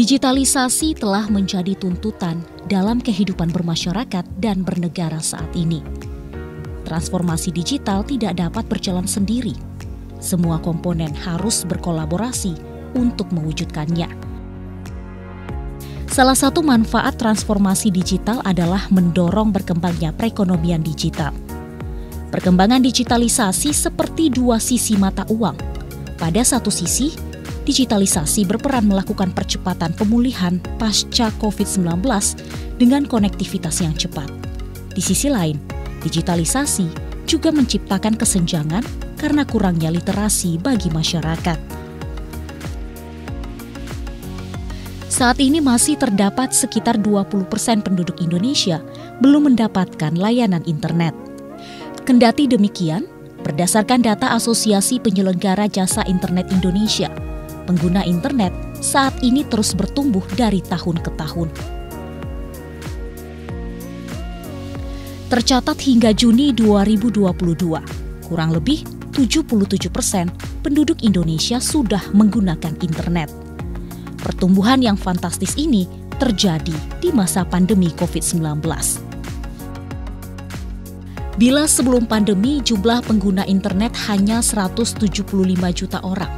Digitalisasi telah menjadi tuntutan dalam kehidupan bermasyarakat dan bernegara saat ini. Transformasi digital tidak dapat berjalan sendiri. Semua komponen harus berkolaborasi untuk mewujudkannya. Salah satu manfaat transformasi digital adalah mendorong berkembangnya perekonomian digital. Perkembangan digitalisasi seperti dua sisi mata uang. Pada satu sisi, digitalisasi berperan melakukan percepatan pemulihan pasca COVID-19 dengan konektivitas yang cepat. Di sisi lain, digitalisasi juga menciptakan kesenjangan karena kurangnya literasi bagi masyarakat. Saat ini masih terdapat sekitar 20% penduduk Indonesia belum mendapatkan layanan internet. Kendati demikian, berdasarkan data Asosiasi Penyelenggara Jasa Internet Indonesia, pengguna internet saat ini terus bertumbuh dari tahun ke tahun. Tercatat hingga Juni 2022, kurang lebih 77% penduduk Indonesia sudah menggunakan internet. Pertumbuhan yang fantastis ini terjadi di masa pandemi COVID-19. Bila sebelum pandemi jumlah pengguna internet hanya 175 juta orang,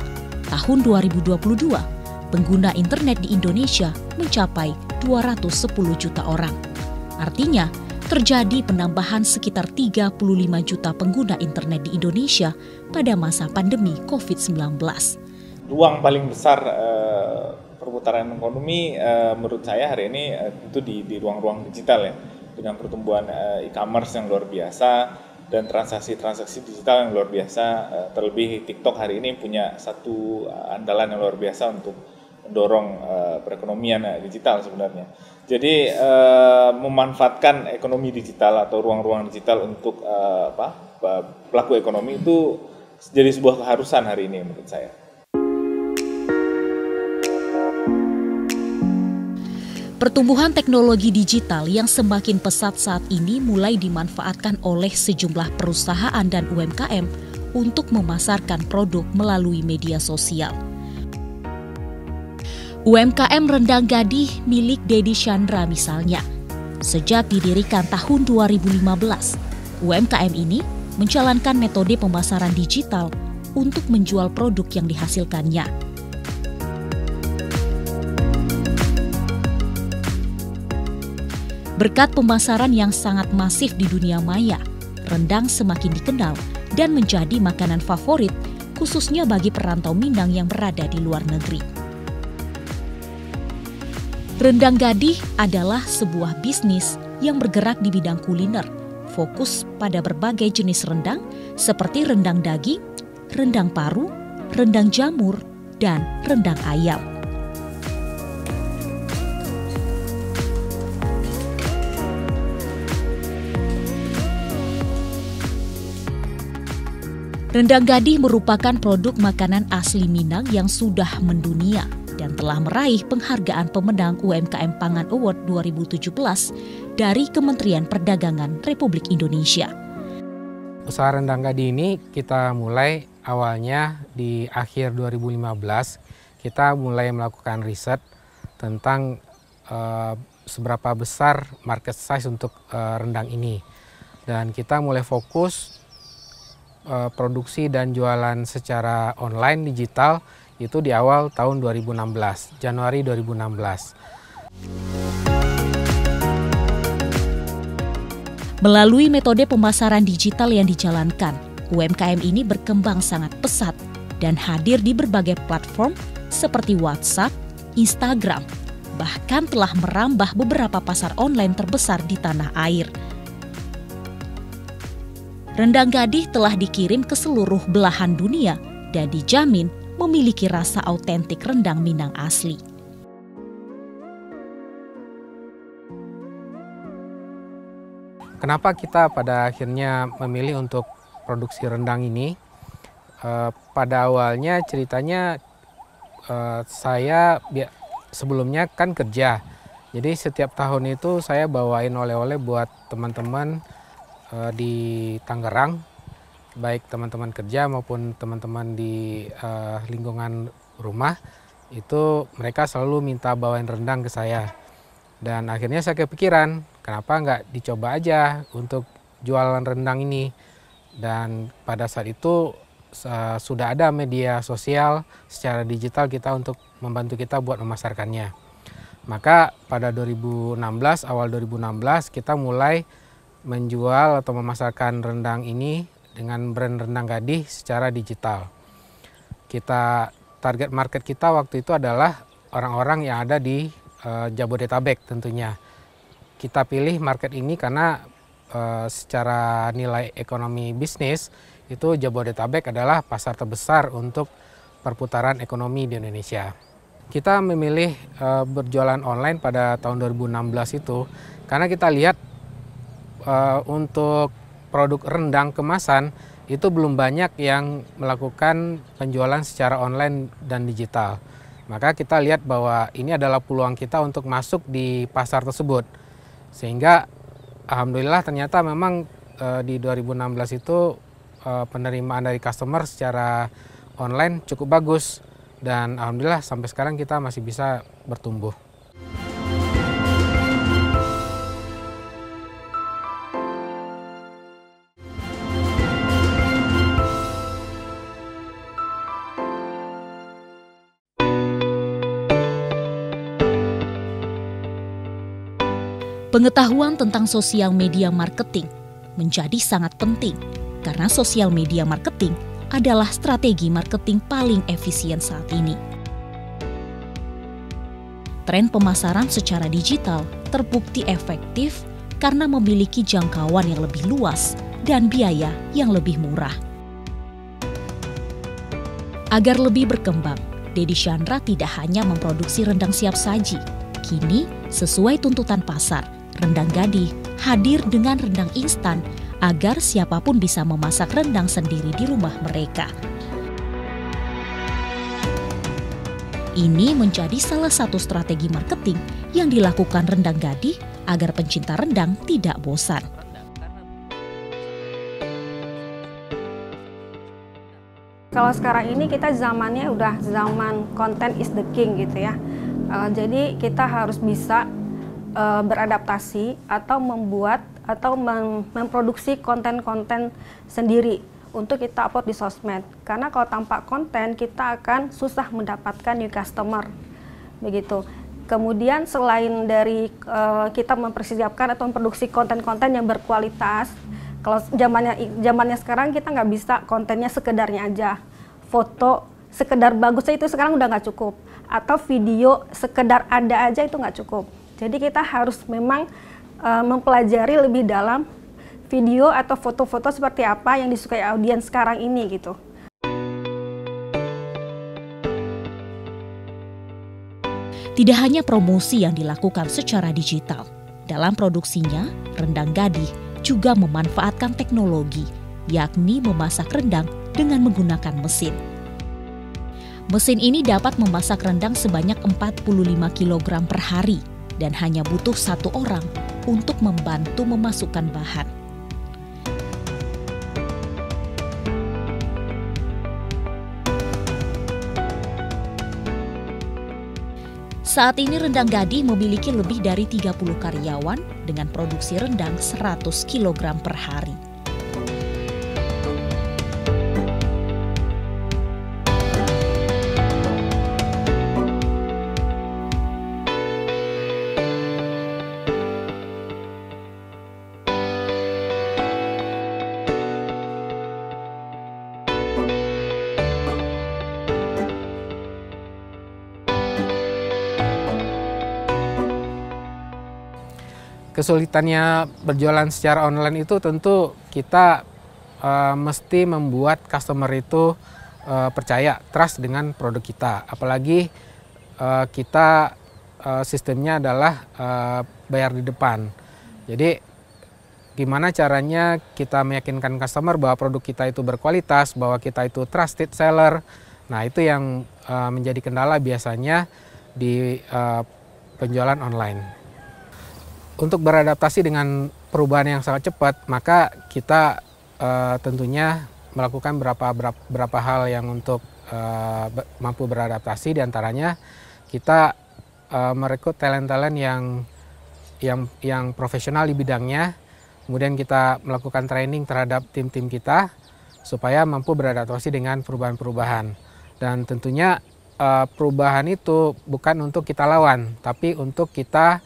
tahun 2022, pengguna internet di Indonesia mencapai 210 juta orang. Artinya, terjadi penambahan sekitar 35 juta pengguna internet di Indonesia pada masa pandemi COVID-19. Ruang paling besar perputaran ekonomi menurut saya hari ini itu di ruang-ruang digital ya, dengan pertumbuhan e-commerce yang luar biasa dan transaksi-transaksi digital yang luar biasa. Terlebih TikTok hari ini punya satu andalan yang luar biasa untuk mendorong perekonomian digital sebenarnya. Jadi memanfaatkan ekonomi digital atau ruang-ruang digital untuk pelaku ekonomi itu jadi sebuah keharusan hari ini menurut saya. Pertumbuhan teknologi digital yang semakin pesat saat ini mulai dimanfaatkan oleh sejumlah perusahaan dan UMKM untuk memasarkan produk melalui media sosial. UMKM Rendang Gadih milik Dedi Chandra misalnya. Sejak didirikan tahun 2015, UMKM ini menjalankan metode pemasaran digital untuk menjual produk yang dihasilkannya. Berkat pemasaran yang sangat masif di dunia maya, rendang semakin dikenal dan menjadi makanan favorit khususnya bagi perantau Minang yang berada di luar negeri. Rendang Gadih adalah sebuah bisnis yang bergerak di bidang kuliner, fokus pada berbagai jenis rendang seperti rendang daging, rendang paru, rendang jamur, dan rendang ayam. Rendang Gadih merupakan produk makanan asli Minang yang sudah mendunia dan telah meraih penghargaan pemenang UMKM Pangan Award 2017 dari Kementerian Perdagangan Republik Indonesia. Usaha Rendang Gadih ini kita mulai awalnya di akhir 2015, kita mulai melakukan riset tentang seberapa besar market size untuk rendang ini. Dan kita mulai fokus produksi dan jualan secara online digital itu di awal tahun 2016, Januari 2016. Melalui metode pemasaran digital yang dijalankan, UMKM ini berkembang sangat pesat dan hadir di berbagai platform seperti WhatsApp, Instagram, bahkan telah merambah beberapa pasar online terbesar di tanah air. Rendang Gadih telah dikirim ke seluruh belahan dunia dan dijamin memiliki rasa autentik rendang Minang asli. Kenapa kita pada akhirnya memilih untuk produksi rendang ini? Pada awalnya ceritanya saya sebelumnya kan kerja, jadi setiap tahun itu saya bawain oleh-oleh buat teman-teman di Tangerang, baik teman-teman kerja maupun teman-teman di lingkungan rumah itu mereka selalu minta bawain rendang ke saya. Dan akhirnya saya kepikiran, kenapa nggak dicoba aja untuk jualan rendang ini. Dan pada saat itu sudah ada media sosial secara digital kita untuk membantu kita buat memasarkannya. Maka pada 2016, awal 2016 kita mulai menjual atau memasarkan rendang ini dengan brand Rendang Gadih secara digital. Target market kita waktu itu adalah orang-orang yang ada di Jabodetabek tentunya. Kita pilih market ini karena secara nilai ekonomi bisnis itu Jabodetabek adalah pasar terbesar untuk perputaran ekonomi di Indonesia. Kita memilih berjualan online pada tahun 2016 itu karena kita lihat untuk produk rendang kemasan itu belum banyak yang melakukan penjualan secara online dan digital. Maka kita lihat bahwa ini adalah peluang kita untuk masuk di pasar tersebut. Sehingga alhamdulillah ternyata memang di 2016 itu penerimaan dari customer secara online cukup bagus. Dan alhamdulillah sampai sekarang kita masih bisa bertumbuh. Pengetahuan tentang sosial media marketing menjadi sangat penting karena sosial media marketing adalah strategi marketing paling efisien saat ini. Tren pemasaran secara digital terbukti efektif karena memiliki jangkauan yang lebih luas dan biaya yang lebih murah. Agar lebih berkembang, Deddy Chandra tidak hanya memproduksi rendang siap saji. Kini, sesuai tuntutan pasar, Rendang Gadih hadir dengan rendang instan agar siapapun bisa memasak rendang sendiri di rumah mereka. Ini menjadi salah satu strategi marketing yang dilakukan Rendang Gadih agar pencinta rendang tidak bosan. Kalau sekarang ini kita zamannya udah zaman content is the king gitu ya. Jadi kita harus bisa beradaptasi atau membuat atau memproduksi konten-konten sendiri untuk kita upload di sosmed. Karena kalau tanpa konten kita akan susah mendapatkan new customer, begitu. Kemudian selain dari kita mempersiapkan atau memproduksi konten-konten yang berkualitas, kalau zamannya sekarang kita nggak bisa kontennya sekedarnya aja, foto sekedar bagusnya itu sekarang udah nggak cukup, atau video sekedar ada aja itu nggak cukup. Jadi kita harus memang mempelajari lebih dalam video atau foto-foto seperti apa yang disukai audiens sekarang ini gitu. Tidak hanya promosi yang dilakukan secara digital, dalam produksinya Rendang Gadih juga memanfaatkan teknologi, yakni memasak rendang dengan menggunakan mesin. Mesin ini dapat memasak rendang sebanyak 45 kg per hari dan hanya butuh 1 orang untuk membantu memasukkan bahan. Saat ini Rendang Gadih memiliki lebih dari 30 karyawan dengan produksi rendang 100 kg per hari. Kesulitannya berjualan secara online itu tentu kita mesti membuat customer itu percaya, trust dengan produk kita. Apalagi kita sistemnya adalah bayar di depan. Jadi gimana caranya kita meyakinkan customer bahwa produk kita itu berkualitas, bahwa kita itu trusted seller. Nah itu yang menjadi kendala biasanya di penjualan online. Untuk beradaptasi dengan perubahan yang sangat cepat, maka kita tentunya melakukan beberapa hal yang untuk mampu beradaptasi. Diantaranya kita merekrut talent-talent yang profesional di bidangnya, kemudian kita melakukan training terhadap tim-tim kita supaya mampu beradaptasi dengan perubahan-perubahan. Dan tentunya perubahan itu bukan untuk kita lawan, tapi untuk kita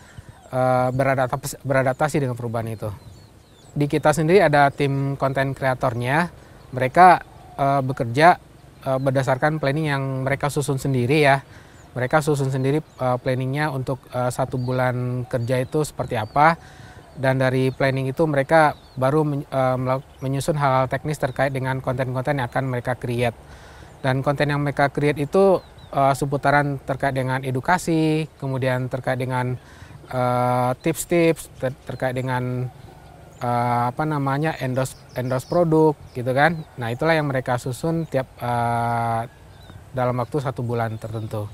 beradaptasi dengan perubahan itu. Di kita sendiri ada tim konten kreatornya, mereka bekerja berdasarkan planning yang mereka susun sendiri ya. Mereka susun sendiri planningnya untuk 1 bulan kerja itu seperti apa, dan dari planning itu mereka baru menyusun hal-hal teknis terkait dengan konten-konten yang akan mereka create. Dan konten yang mereka create itu seputaran terkait dengan edukasi, kemudian terkait dengan tips-tips, terkait dengan endorse produk gitu kan. Nah, itulah yang mereka susun tiap dalam waktu 1 bulan tertentu.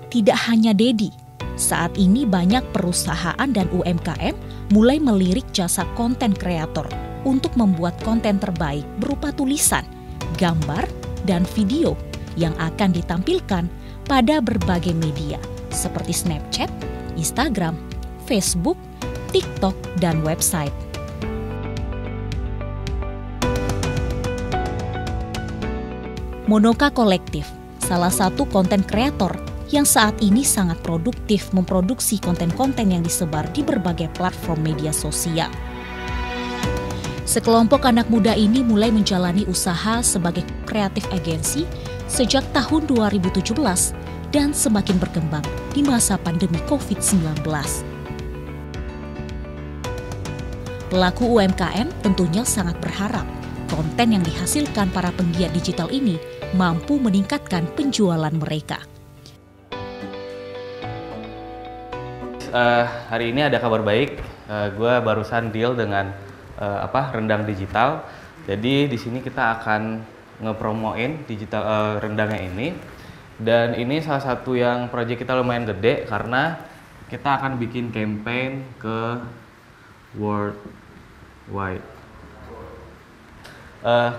Tidak hanya Dedi, saat ini banyak perusahaan dan UMKM mulai melirik jasa konten kreator untuk membuat konten terbaik berupa tulisan, gambar, dan video yang akan ditampilkan pada berbagai media seperti Snapchat, Instagram, Facebook, TikTok, dan website. Monoka Kolektif, salah satu konten kreator yang saat ini sangat produktif memproduksi konten-konten yang disebar di berbagai platform media sosial. Sekelompok anak muda ini mulai menjalani usaha sebagai kreatif agensi sejak tahun 2017 dan semakin berkembang di masa pandemi COVID-19. Pelaku UMKM tentunya sangat berharap konten yang dihasilkan para penggiat digital ini mampu meningkatkan penjualan mereka. Hari ini ada kabar baik. Gue barusan deal dengan rendang digital. Jadi di sini kita akan ngepromoin digital rendangnya ini. Dan ini salah satu yang proyek kita lumayan gede karena kita akan bikin campaign ke worldwide.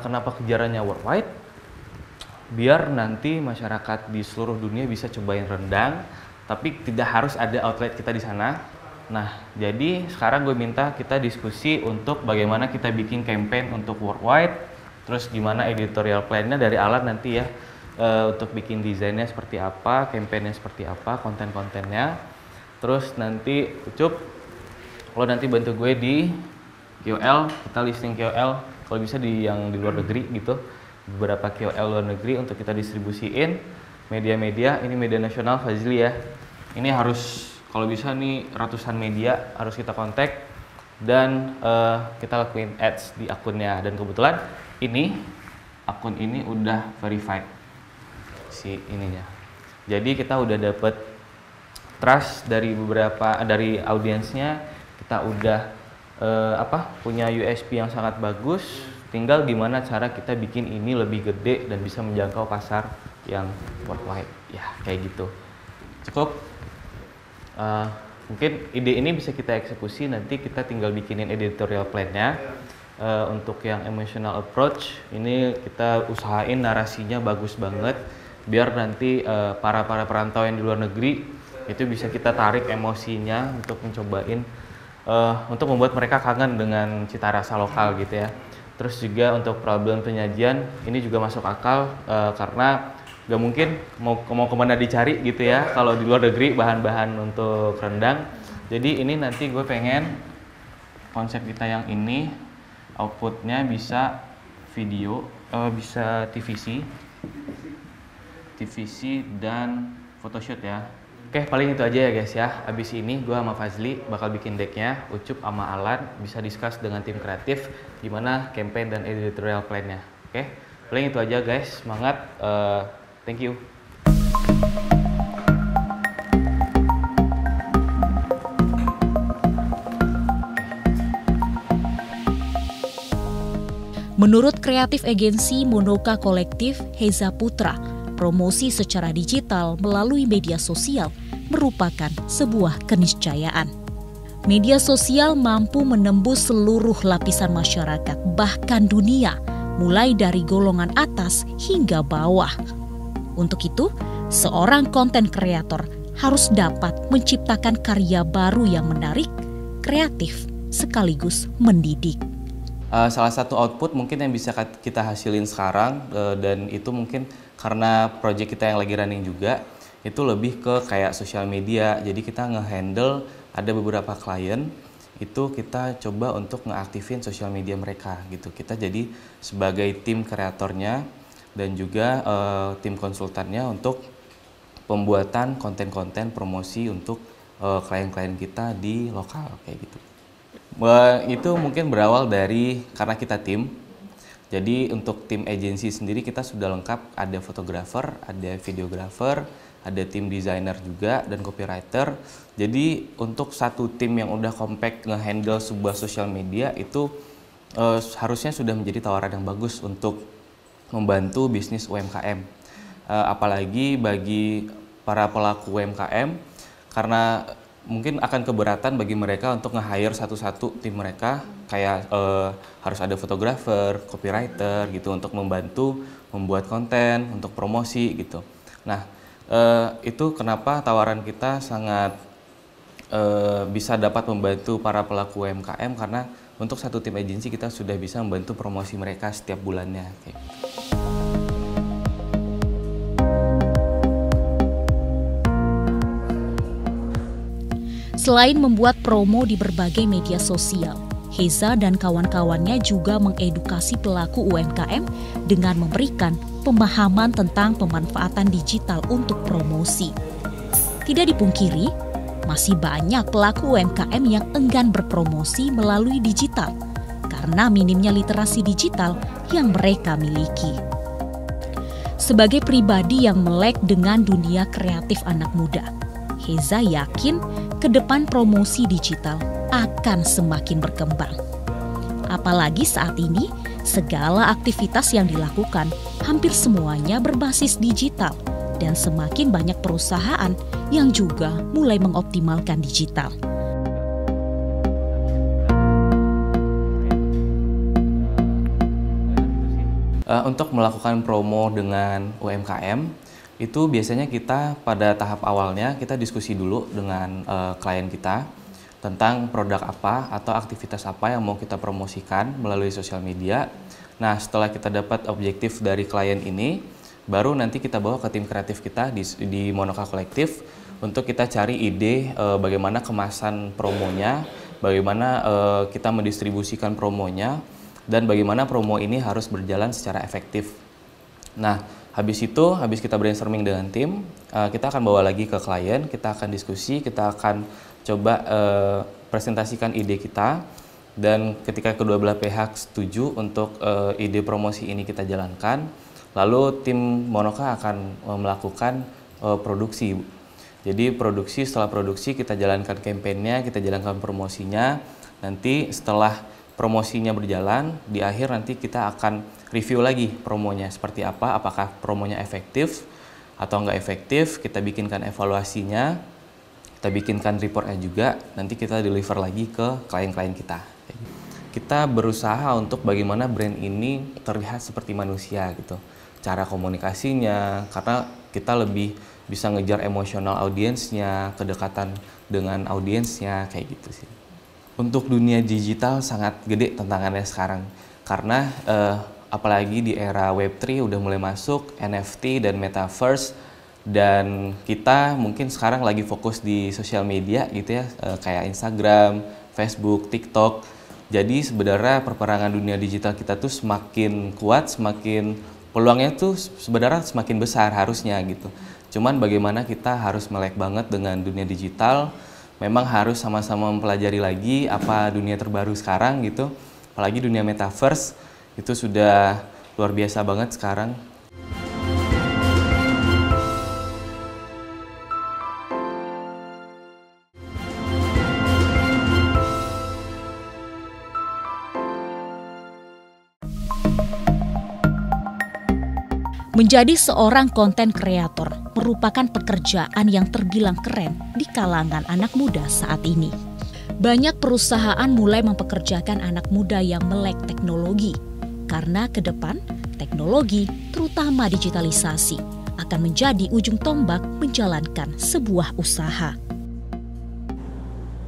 Kenapa kejarannya worldwide? Biar nanti masyarakat di seluruh dunia bisa cobain rendang, tapi tidak harus ada outlet kita di sana. Nah, jadi sekarang gue minta kita diskusi untuk bagaimana kita bikin campaign untuk worldwide, terus gimana editorial plan-nya dari Alan nanti ya, untuk bikin desainnya seperti apa, campaign-nya seperti apa, konten-kontennya. Terus nanti Ucup, lo nanti bantu gue di KOL, kita listing KOL, kalau bisa yang di luar negeri gitu, beberapa KOL luar negeri untuk kita distribusiin. Media-media, ini media nasional Fazli ya. Ini harus, kalau bisa nih ratusan media harus kita kontak dan kita lakuin ads di akunnya. Dan kebetulan ini akun ini udah verified si ininya. Jadi kita udah dapet trust dari dari audiensnya. Kita udah punya USP yang sangat bagus. Tinggal gimana cara kita bikin ini lebih gede dan bisa menjangkau pasar yang worldwide, ya kayak gitu. Cukup. Mungkin ide ini bisa kita eksekusi, nanti kita tinggal bikinin editorial plan-nya. Untuk yang emotional approach, ini kita usahain narasinya bagus banget, biar nanti para perantau yang di luar negeri itu bisa kita tarik emosinya untuk mencobain, untuk membuat mereka kangen dengan cita rasa lokal gitu ya. Terus juga untuk problem penyajian ini juga masuk akal karena gak mungkin mau kemana dicari gitu ya kalau di luar negeri bahan-bahan untuk rendang. Jadi ini nanti gue pengen konsep kita yang ini outputnya bisa video, bisa TVC dan photoshoot ya. Oke, paling itu aja ya guys ya. Abis ini gue sama Fazli bakal bikin decknya, Ucup sama Alan bisa discuss dengan tim kreatif gimana campaign dan editorial plan-nya. Oke, paling itu aja guys. Semangat. Thank you. Menurut kreatif agensi Monoka Kolektif Heza Putra, promosi secara digital melalui media sosial merupakan sebuah keniscayaan. Media sosial mampu menembus seluruh lapisan masyarakat, bahkan dunia, mulai dari golongan atas hingga bawah. Untuk itu, seorang konten kreator harus dapat menciptakan karya baru yang menarik, kreatif, sekaligus mendidik. Salah satu output mungkin yang bisa kita hasilin sekarang, dan itu mungkin karena project kita yang lagi running juga, itu lebih ke kayak sosial media. Jadi kita nge-handle ada beberapa klien, itu kita coba untuk ngeaktifin sosial media mereka gitu. Kita jadi sebagai tim kreatornya dan juga tim konsultannya untuk pembuatan konten-konten promosi untuk klien-klien kita di lokal kayak gitu. Itu mungkin berawal dari karena kita tim. Jadi untuk tim agensi sendiri kita sudah lengkap, ada fotografer, ada videografer, ada tim desainer juga dan copywriter. Jadi untuk satu tim yang udah compact nge-handle sebuah sosial media itu harusnya sudah menjadi tawaran yang bagus untuk membantu bisnis UMKM. Apalagi bagi para pelaku UMKM, karena mungkin akan keberatan bagi mereka untuk nge-hire satu-satu tim mereka, kayak harus ada fotografer, copywriter gitu untuk membantu membuat konten, untuk promosi gitu. Nah, itu kenapa tawaran kita sangat bisa dapat membantu para pelaku UMKM, karena untuk satu tim agensi kita sudah bisa membantu promosi mereka setiap bulannya kayak gitu. Selain membuat promo di berbagai media sosial, Heza dan kawan-kawannya juga mengedukasi pelaku UMKM dengan memberikan pemahaman tentang pemanfaatan digital untuk promosi. Tidak dipungkiri, masih banyak pelaku UMKM yang enggan berpromosi melalui digital karena minimnya literasi digital yang mereka miliki. Sebagai pribadi yang melek dengan dunia kreatif anak muda, Heza yakin ke depan promosi digital akan semakin berkembang. Apalagi saat ini, segala aktivitas yang dilakukan hampir semuanya berbasis digital dan semakin banyak perusahaan yang juga mulai mengoptimalkan digital. Untuk melakukan promo dengan UMKM, itu biasanya kita pada tahap awalnya kita diskusi dulu dengan klien kita tentang produk apa atau aktivitas apa yang mau kita promosikan melalui sosial media. Nah, setelah kita dapat objektif dari klien ini, baru nanti kita bawa ke tim kreatif kita di Monoka Kolektif untuk kita cari ide bagaimana kemasan promonya, bagaimana kita mendistribusikan promonya, dan bagaimana promo ini harus berjalan secara efektif. Nah, habis kita brainstorming dengan tim, kita akan bawa lagi ke klien, kita akan diskusi, kita akan coba presentasikan ide kita, dan ketika kedua belah pihak setuju untuk ide promosi ini kita jalankan, lalu tim Monoka akan melakukan produksi. Jadi setelah produksi kita jalankan kampanyenya, kita jalankan promosinya, nanti setelah promosinya berjalan, di akhir nanti kita akan review lagi promonya seperti apa, apakah promonya efektif atau nggak efektif, kita bikinkan evaluasinya, kita bikinkan reportnya juga, nanti kita deliver lagi ke klien-klien kita. Kita berusaha untuk bagaimana brand ini terlihat seperti manusia gitu, cara komunikasinya, karena kita lebih bisa ngejar emosional audiensnya, kedekatan dengan audiensnya, kayak gitu sih. Untuk dunia digital sangat gede tantangannya sekarang, karena apalagi di era Web3 udah mulai masuk NFT dan Metaverse, dan kita mungkin sekarang lagi fokus di sosial media gitu ya, kayak Instagram, Facebook, TikTok. Jadi sebenarnya perperangan dunia digital kita tuh semakin kuat, semakin peluangnya tuh sebenarnya semakin besar harusnya gitu. Cuman bagaimana kita harus melek banget dengan dunia digital, memang harus sama-sama mempelajari lagi apa dunia terbaru sekarang gitu. Apalagi dunia Metaverse itu sudah luar biasa banget sekarang. Menjadi seorang konten kreator merupakan pekerjaan yang terbilang keren di kalangan anak muda saat ini. Banyak perusahaan mulai mempekerjakan anak muda yang melek teknologi, karena ke depan teknologi, terutama digitalisasi, akan menjadi ujung tombak menjalankan sebuah usaha.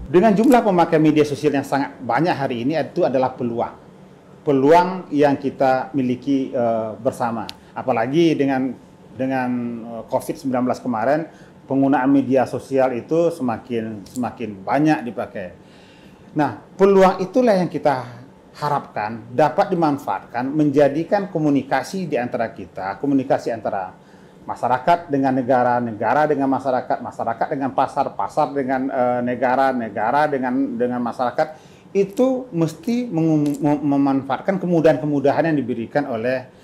Dengan jumlah pemakai media sosial yang sangat banyak hari ini, itu adalah peluang yang kita miliki bersama. Apalagi dengan COVID-19 kemarin, penggunaan media sosial itu semakin banyak dipakai. Nah, peluang itulah yang kita harapkan dapat dimanfaatkan menjadikan komunikasi di antara kita, komunikasi antara masyarakat dengan negara, negara dengan masyarakat, masyarakat dengan pasar, pasar dengan negara, negara dengan masyarakat, itu mesti memanfaatkan kemudahan-kemudahan yang diberikan oleh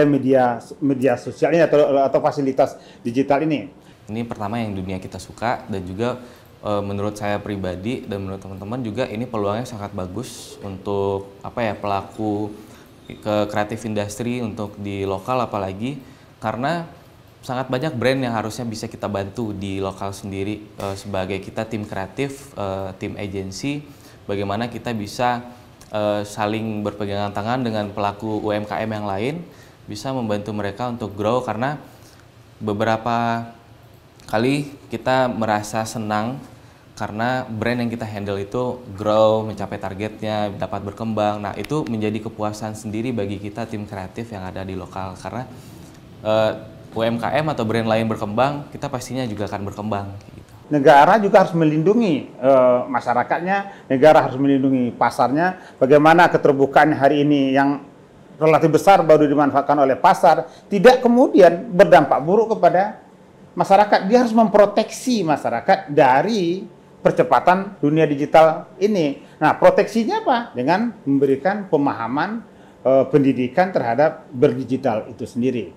media sosial ini atau fasilitas digital ini. Ini pertama yang dunia kita suka, dan juga menurut saya pribadi dan menurut teman-teman juga ini peluangnya sangat bagus untuk pelaku ke kreatif industri untuk di lokal, apalagi karena sangat banyak brand yang harusnya bisa kita bantu di lokal sendiri sebagai kita tim kreatif, tim agensi, bagaimana kita bisa saling berpegangan tangan dengan pelaku UMKM yang lain, bisa membantu mereka untuk grow, karena beberapa kali kita merasa senang karena brand yang kita handle itu grow, mencapai targetnya, dapat berkembang. Nah, itu menjadi kepuasan sendiri bagi kita tim kreatif yang ada di lokal, karena UMKM atau brand lain berkembang, kita pastinya juga akan berkembang. Gitu. Negara juga harus melindungi masyarakatnya, negara harus melindungi pasarnya. Bagaimana keterbukaan hari ini yang relatif besar baru dimanfaatkan oleh pasar, tidak kemudian berdampak buruk kepada masyarakat. Dia harus memproteksi masyarakat dari percepatan dunia digital ini. Nah, proteksinya apa? Dengan memberikan pemahaman pendidikan terhadap berdigital itu sendiri.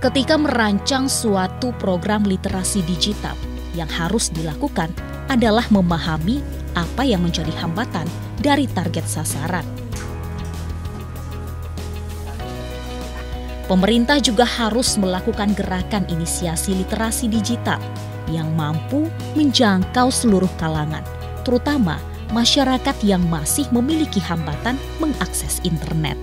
Ketika merancang suatu program literasi digital, yang harus dilakukan adalah memahami apa yang menjadi hambatan dari target sasaran. Pemerintah juga harus melakukan gerakan inisiasi literasi digital yang mampu menjangkau seluruh kalangan, terutama masyarakat yang masih memiliki hambatan mengakses internet.